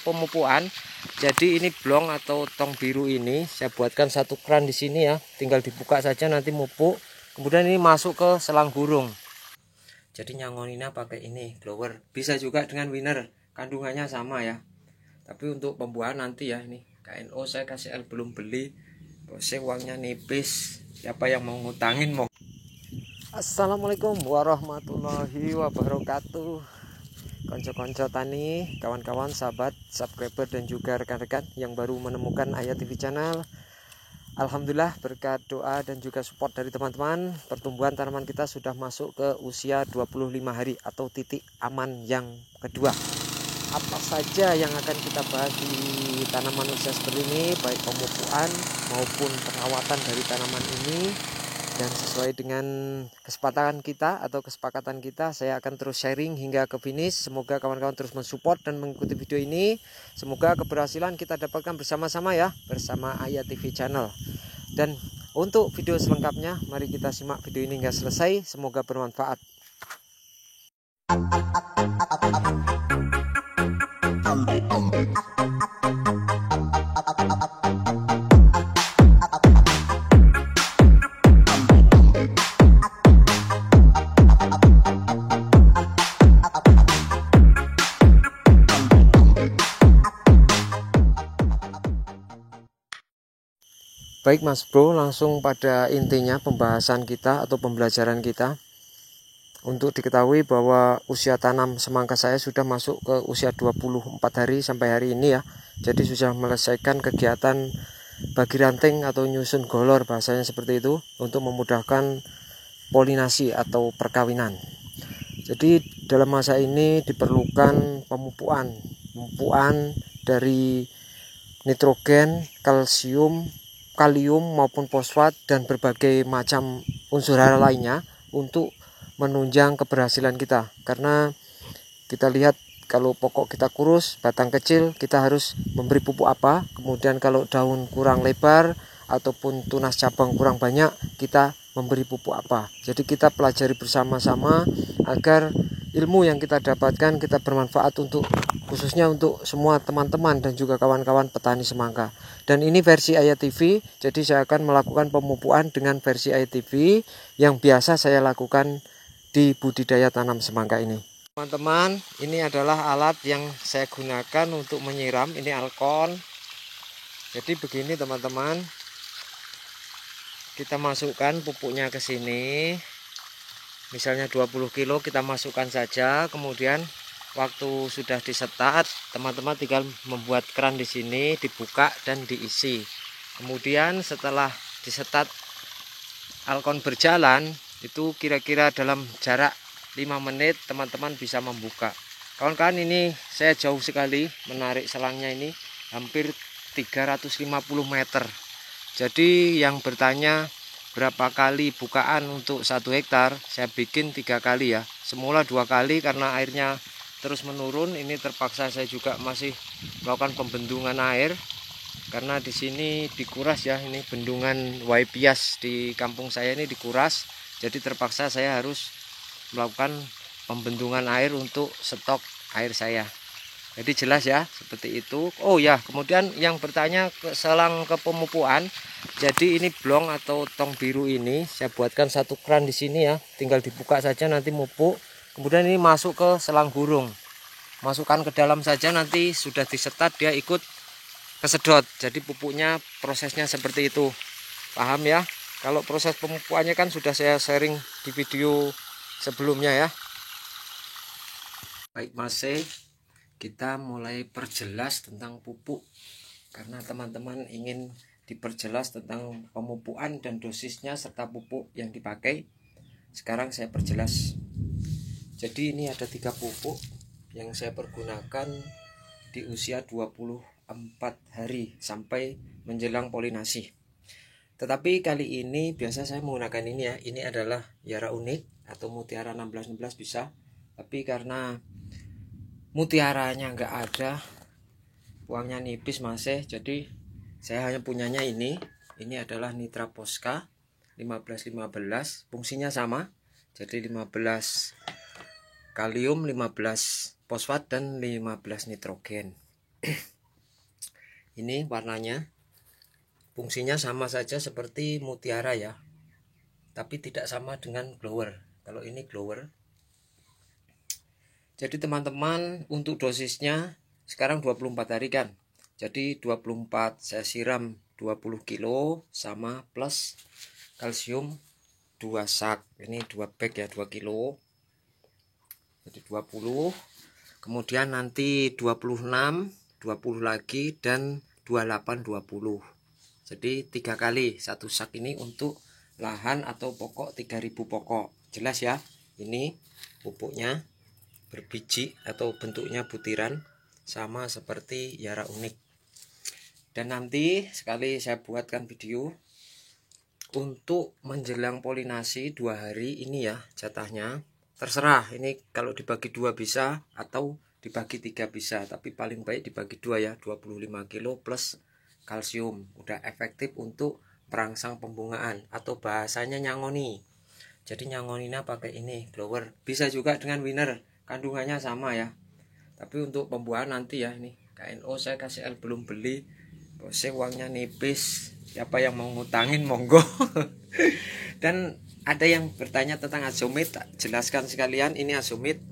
pemupuan. Jadi ini blong atau tong biru ini saya buatkan satu keran di sini ya, tinggal dibuka saja nanti mupuk. Kemudian ini masuk ke selang burung. Jadi nyangoninnya pakai ini blower, bisa juga dengan winner, kandungannya sama ya. Tapi untuk pembuahan nanti ya, ini KNO saya kasih L belum beli, bosnya uangnya nipis, siapa yang mau ngutangin mau. Assalamualaikum warahmatullahi wabarakatuh, konco-konco tani, kawan-kawan, sahabat, subscriber dan juga rekan-rekan yang baru menemukan Ayah TV channel. Alhamdulillah berkat doa dan juga support dari teman-teman, pertumbuhan tanaman kita sudah masuk ke usia 25 hari atau titik aman yang kedua. Apa saja yang akan kita bahas di tanaman usia seperti ini, baik pemupukan maupun perawatan dari tanaman ini. Dan sesuai dengan kesepakatan kita atau kesepakatan kita, saya akan terus sharing hingga ke finish. Semoga kawan-kawan terus mensupport dan mengikuti video ini. Semoga keberhasilan kita dapatkan bersama-sama ya, bersama Ayah TV channel. Dan untuk video selengkapnya, mari kita simak video ini hingga selesai. Semoga bermanfaat. Baik Mas Bro, langsung pada intinya pembahasan kita atau pembelajaran kita. Untuk diketahui bahwa usia tanam semangka saya sudah masuk ke usia 24 hari sampai hari ini ya. Jadi sudah menyelesaikan kegiatan bagi ranting atau nyusun golor, bahasanya seperti itu, untuk memudahkan polinasi atau perkawinan. Jadi dalam masa ini diperlukan pemupukan dari nitrogen, kalsium, kalium maupun fosfat dan berbagai macam unsur hara lainnya untuk menunjang keberhasilan kita. Karena kita lihat kalau pokok kita kurus, batang kecil, kita harus memberi pupuk apa. Kemudian kalau daun kurang lebar ataupun tunas cabang kurang banyak, kita memberi pupuk apa. Jadi kita pelajari bersama-sama agar ilmu yang kita dapatkan kita bermanfaat untuk khususnya untuk semua teman-teman dan juga kawan-kawan petani semangka. Dan ini versi Ayah TV, jadi saya akan melakukan pemupukan dengan versi Ayah TV yang biasa saya lakukan di budidaya tanam semangka ini. Teman-teman, ini adalah alat yang saya gunakan untuk menyiram, ini alkon. Jadi begini teman-teman, kita masukkan pupuknya ke sini. Misalnya 20 kilo kita masukkan saja, kemudian waktu sudah disetat, teman-teman tinggal membuat keran di sini, dibuka dan diisi. Kemudian setelah disetat alkon berjalan, itu kira-kira dalam jarak 5 menit teman-teman bisa membuka. Kawan-kawan, ini saya jauh sekali menarik selangnya, ini hampir 350 meter. Jadi yang bertanya berapa kali bukaan untuk 1 hektar, saya bikin 3 kali ya. Semula 2 kali karena airnya terus menurun. Ini terpaksa saya juga masih melakukan pembendungan air karena di sini dikuras ya. Ini bendungan Waipias di kampung saya ini dikuras. Jadi terpaksa saya harus melakukan pembendungan air untuk stok air saya. Jadi jelas ya, seperti itu. Oh ya, kemudian yang bertanya ke selang pemupukan. Jadi ini blong atau tong biru ini saya buatkan satu keran di sini ya, tinggal dibuka saja nanti mupuk. Kemudian ini masuk ke selang burung. Masukkan ke dalam saja, nanti sudah disetat dia ikut kesedot. Jadi pupuknya prosesnya seperti itu. Paham ya? Kalau proses pemupukannya kan sudah saya sharing di video sebelumnya ya. Baik, masih kita mulai perjelas tentang pupuk karena teman-teman ingin diperjelas tentang pemupukan dan dosisnya serta pupuk yang dipakai. Sekarang saya perjelas. Jadi ini ada 3 pupuk yang saya pergunakan di usia 24 hari sampai menjelang polinasi. Tetapi kali ini biasa saya menggunakan ini ya. Ini adalah Yara Unik atau Mutiara 1616 bisa. Tapi karena mutiaranya nggak ada, uangnya nipis masih, jadi saya hanya punyanya ini adalah Nitra Posca 1515, fungsinya sama, jadi 15 kalium, 15 fosfat dan 15 nitrogen. Ini warnanya, fungsinya sama saja seperti mutiara ya, tapi tidak sama dengan blower. Kalau ini blower. Jadi teman-teman, untuk dosisnya sekarang 24 hari kan. Jadi 24 saya siram 20 kilo sama plus kalsium 2 sak. Ini 2 bag ya, 2 kilo. Jadi 20. Kemudian nanti 26, 20 lagi, dan 28, 20. Jadi 3 kali satu sak ini untuk lahan atau pokok 3000 pokok. Jelas ya, ini pupuknya berbiji atau bentuknya butiran, sama seperti Yara Unik. Dan nanti sekali saya buatkan video untuk menjelang polinasi 2 hari ini ya, jatahnya terserah. Ini kalau dibagi 2 bisa atau dibagi 3 bisa, tapi paling baik dibagi 2 ya. 25 kilo plus kalsium, udah efektif untuk perangsang pembungaan atau bahasanya nyangoni. Jadi nyangoninya pakai ini blower, bisa juga dengan winner, kandungannya sama ya. Tapi untuk pembuahan nanti ya, ini KNO saya kasih belum beli, bosnya uangnya nipis, siapa yang mau ngutangin monggo. Dan ada yang bertanya tentang azomit, jelaskan sekalian. Ini azomit,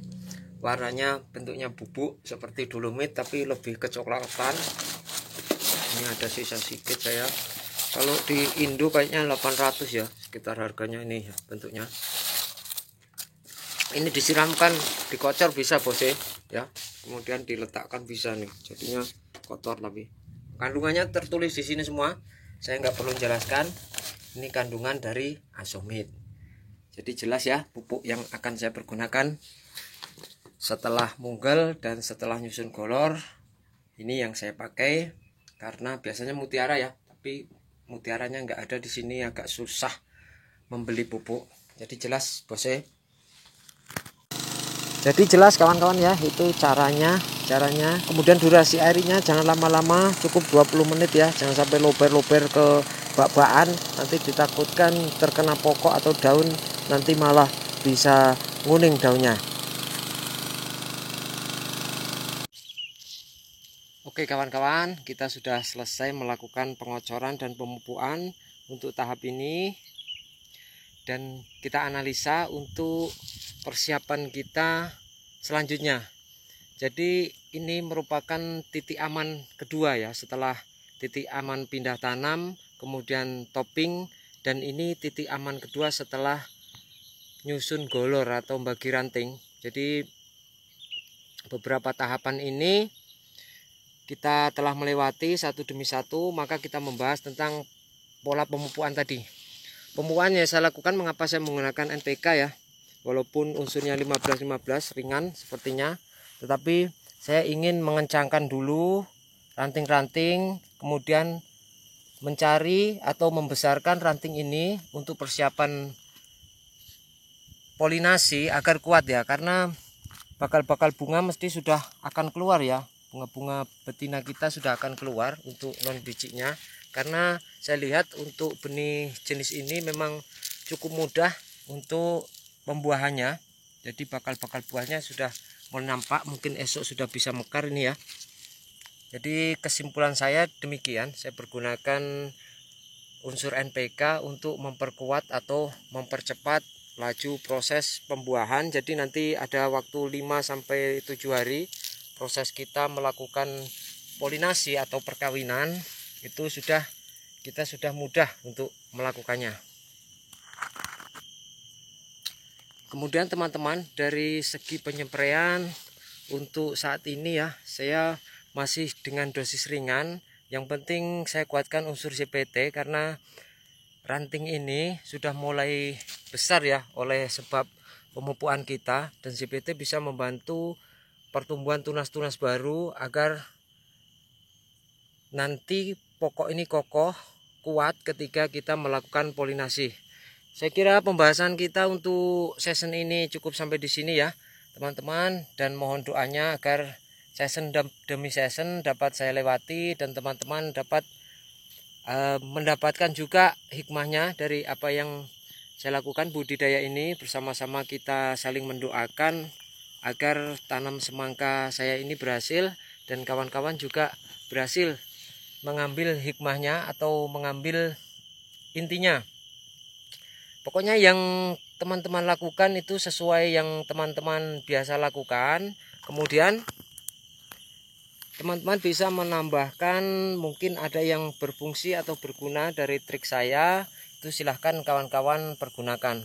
warnanya bentuknya bubuk seperti dolomit tapi lebih kecoklatan. Ini ada sisa sedikit saya, kalau di Indo kayaknya 800 ya sekitar harganya. Ini ya bentuknya. Ini disiramkan, dikocor bisa bosnya ya, kemudian diletakkan bisa nih, jadinya kotor. Tapi kandungannya tertulis di sini semua, saya nggak perlu jelaskan. Ini kandungan dari azomit. Jadi jelas ya pupuk yang akan saya pergunakan setelah munggal dan setelah nyusun golor. Ini yang saya pakai, karena biasanya mutiara ya, tapi mutiaranya nggak ada di sini, agak susah membeli pupuk. Jadi jelas bosnya. Jadi jelas kawan-kawan ya, itu caranya. Kemudian durasi airnya jangan lama-lama, cukup 20 menit ya, jangan sampai lober-lober ke bak-bakan, nanti ditakutkan terkena pokok atau daun, nanti malah bisa nguning daunnya. Oke kawan-kawan, kita sudah selesai melakukan pengocoran dan pemupukan untuk tahap ini, dan kita analisa untuk persiapan kita selanjutnya. Jadi ini merupakan titik aman kedua ya, setelah titik aman pindah tanam, kemudian topping, dan ini titik aman kedua setelah nyusun golor atau bagi ranting. Jadi beberapa tahapan ini kita telah melewati satu demi satu, maka kita membahas tentang pola pemupukan tadi. Pemupukan yang saya lakukan, mengapa saya menggunakan NPK ya, walaupun unsurnya 15-15 ringan sepertinya, tetapi saya ingin mengencangkan dulu ranting-ranting, kemudian mencari atau membesarkan ranting ini untuk persiapan polinasi agar kuat ya, karena bakal-bakal bunga mesti sudah akan keluar ya, bunga-bunga betina kita sudah akan keluar untuk non bijinya. Karena saya lihat untuk benih jenis ini memang cukup mudah untuk pembuahannya, jadi bakal-bakal buahnya sudah mulai nampak, mungkin esok sudah bisa mekar ini ya. Jadi kesimpulan saya demikian, saya pergunakan unsur NPK untuk memperkuat atau mempercepat laju proses pembuahan. Jadi nanti ada waktu 5-7 hari proses kita melakukan polinasi atau perkawinan, itu kita sudah mudah untuk melakukannya. Kemudian teman-teman, dari segi penyempraian untuk saat ini ya, saya masih dengan dosis ringan. Yang penting saya kuatkan unsur CPT, karena ranting ini sudah mulai besar ya oleh sebab pemupukan kita, dan CPT bisa membantu pertumbuhan tunas-tunas baru agar nanti pokok ini kokoh kuat ketika kita melakukan polinasi. Saya kira pembahasan kita untuk season ini cukup sampai di sini ya teman-teman, dan mohon doanya agar season demi season dapat saya lewati, dan teman-teman dapat mendapatkan juga hikmahnya dari apa yang saya lakukan budidaya ini. Bersama-sama kita saling mendoakan agar tanam semangka saya ini berhasil, dan kawan-kawan juga berhasil mengambil hikmahnya atau mengambil intinya. Pokoknya yang teman-teman lakukan itu sesuai yang teman-teman biasa lakukan. Kemudian teman-teman bisa menambahkan, mungkin ada yang berfungsi atau berguna dari trik saya, itu silahkan kawan-kawan pergunakan.